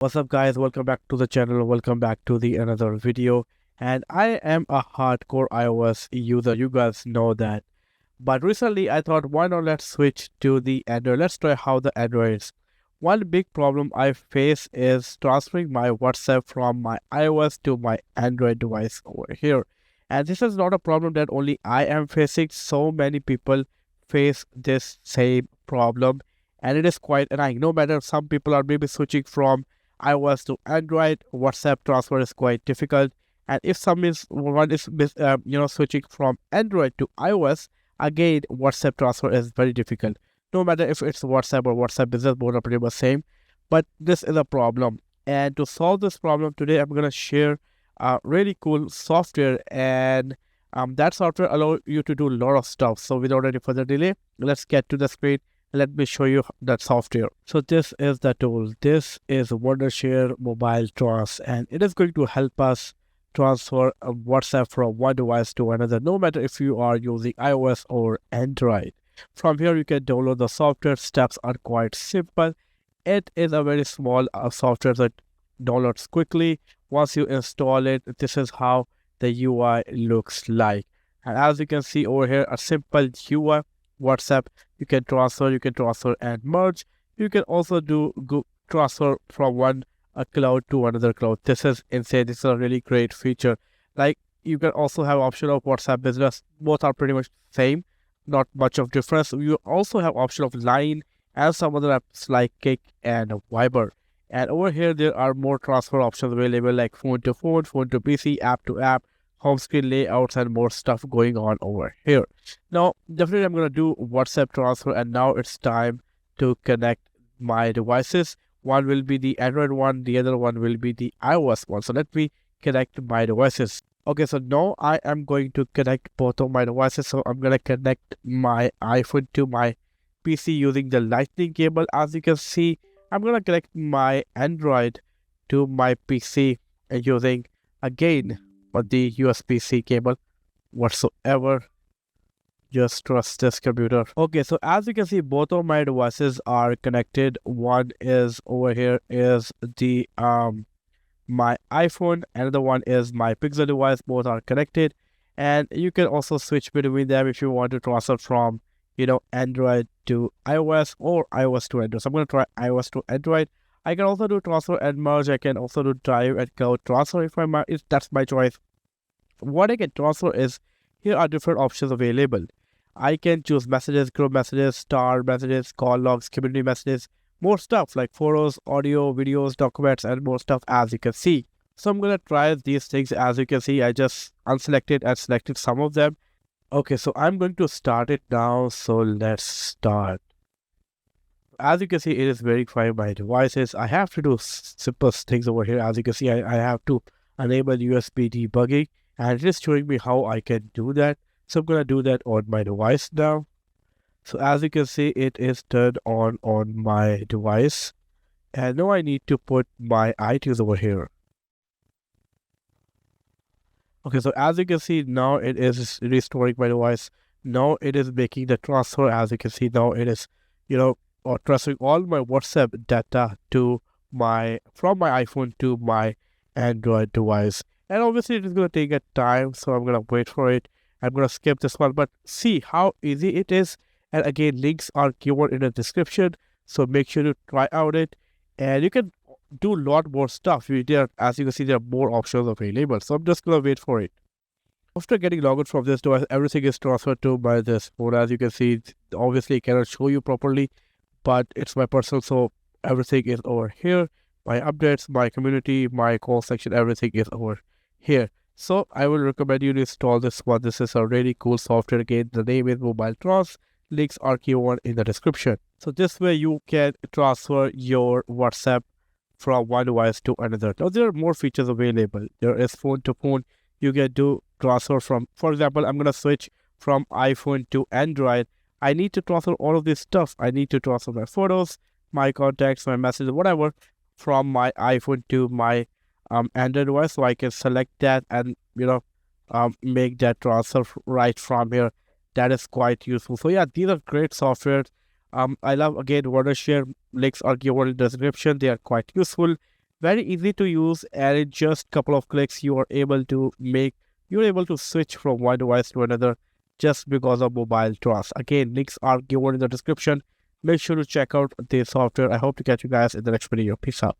What's up guys, welcome back to the channel, welcome back to the another video. And I am a hardcore iOS user, you guys know that. But recently I thought, why not let's switch to the Android. Let's try how the Android is. One big problem I face is transferring my WhatsApp from my iOS to my Android device over here. And this is not a problem that only I am facing. So many people face this same problem, and it is quite annoying. No matter, some people are maybe switching from iOS to Android, WhatsApp transfer is quite difficult. And if one is switching from Android to iOS, again WhatsApp transfer is very difficult. No matter if it's WhatsApp or WhatsApp Business, both are pretty much same. But this is a problem. And to solve this problem today, I'm gonna share a really cool software, and that software allow you to do a lot of stuff. So without any further delay, let's get to the screen. Let me show you that software. So this is the tool. This is Wondershare MobileTrans, and it is going to help us transfer WhatsApp from one device to another, no matter if you are using iOS or Android. From here, you can download the software. Steps are quite simple. It is a very small software that downloads quickly. Once you install it, this is how the UI looks like. And as you can see over here, a simple UI. WhatsApp, you can transfer and merge. You can also do transfer from one cloud to another cloud. This is insane. This is a really great feature. Like, you can also have option of WhatsApp Business. Both are pretty much same, not much of difference. You also have option of Line and some other apps like Kick and Viber. And over here, there are more transfer options available, like phone to phone, phone to PC, app to app, home screen layouts, and more stuff going on over here. Now, definitely I'm going to do WhatsApp transfer, and now it's time to connect my devices. One will be the Android one, the other one will be the iOS one. So let me connect my devices. Okay, so now I am going to connect both of my devices. So I'm going to connect my iPhone to my PC using the lightning cable. As you can see, I'm going to connect my Android to my PC using, again, the USB-C cable whatsoever. Just trust this computer. Okay, so as you can see, both of my devices are connected. One is over here is the my iPhone, another one is my Pixel device. Both are connected, and you can also switch between them if you want to transfer from Android to iOS or iOS to Android. So I'm going to try iOS to Android. I can also do transfer and merge. I can also do drive and cloud transfer if that's my choice. What I can transfer is, here are different options available. I can choose messages, group messages, star messages, call logs, community messages, more stuff like photos, audio, videos, documents, and more stuff, as you can see. So I'm going to try these things. As you can see, I just unselected and selected some of them. Okay, so I'm going to start it now. So let's start. As you can see, it is verifying my devices. I have to do simple things over here. As you can see, I have to enable USB debugging, and it is showing me how I can do that. So I'm going to do that on my device now. So as you can see, it is turned on my device. And now I need to put my iTunes over here. Okay, so as you can see, now it is restoring my device. Now it is making the transfer. As you can see, now it is, or transferring all my WhatsApp data to from my iPhone to my Android device. And obviously it is going to take a time, so I'm going to wait for it. I'm going to skip this one, but see how easy it is. And again, links are given in the description, so make sure to try out it. And you can do a lot more stuff. As you can see, there are more options available. So I'm just going to wait for it. After getting logged from this device, everything is transferred to this phone. As you can see, obviously I cannot show you properly, but it's my personal, so everything is over here. My updates, my community, my call section, everything is over here. So I will recommend you to install this one. This is a really cool software. Again, the name is MobileTrans. Links are given in the description. So this way you can transfer your WhatsApp from one device to another. Now there are more features available. There is phone to phone. You can do transfer from, for example, I'm going to switch from iPhone to Android. I need to transfer all of this stuff. I need to transfer my photos, my contacts, my messages, whatever, from my iPhone to my Android device. So I can select that and make that transfer right from here. That is quite useful. So yeah, these are great softwares. I love, again, Wondershare. Links are given in the description. They are quite useful. Very easy to use, and in just couple of clicks you're able to switch from one device to another just because of MobileTrans. Again, links are given in the description. Make sure to check out the software. I hope to catch you guys in the next video. Peace out.